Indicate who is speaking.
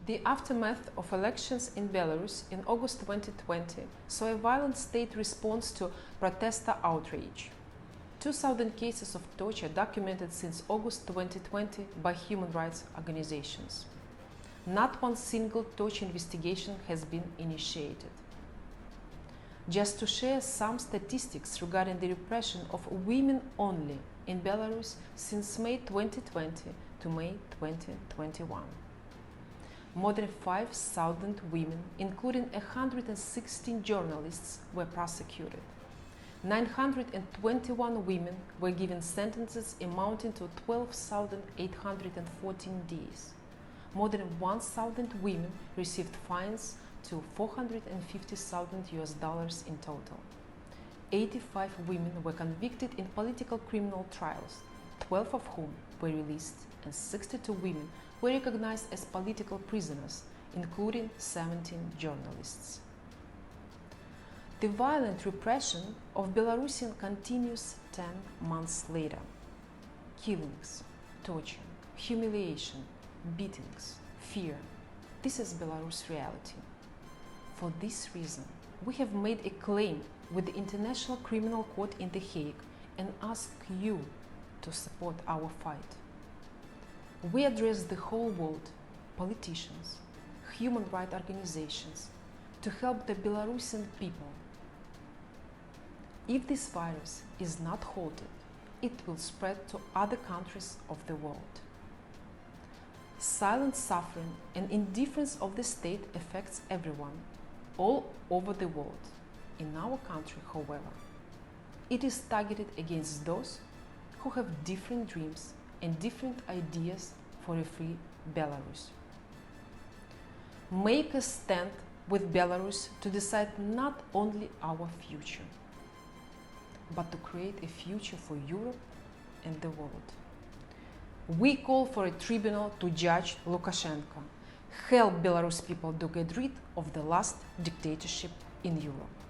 Speaker 1: The aftermath of elections in Belarus in August 2020 saw a violent state response to protester outrage. 2,000 cases of torture documented since August 2020 by human rights organizations. Not one single torture investigation has been initiated. Just to share some statistics regarding the repression of women only in Belarus since May 2020 to May 2021. More than 5,000 women, including 116 journalists, were prosecuted. 921 women were given sentences amounting to 12,814 days. More than 1,000 women received fines to $450,000 in total. 85 women were convicted in political criminal trials, 12 of whom were released, and 62 women were recognized as political prisoners, including 17 journalists. The violent repression of Belarusians continues 10 months later. Killings, torture, humiliation, beatings, fear. This is Belarus reality. For this reason, we have made a claim with the International Criminal Court in The Hague and ask you to support our fight. We address the whole world, politicians, human rights organizations, to help the Belarusian people. If this virus is not halted, it will spread to other countries of the world. Silent suffering and indifference of the state affects everyone, all over the world. In our country, however, it is targeted against those who have different dreams and different ideas for a free Belarus. Make a stand with Belarus to decide not only our future, but to create a future for Europe and the world. We call for a tribunal to judge Lukashenko, help Belarus people to get rid of the last dictatorship in Europe.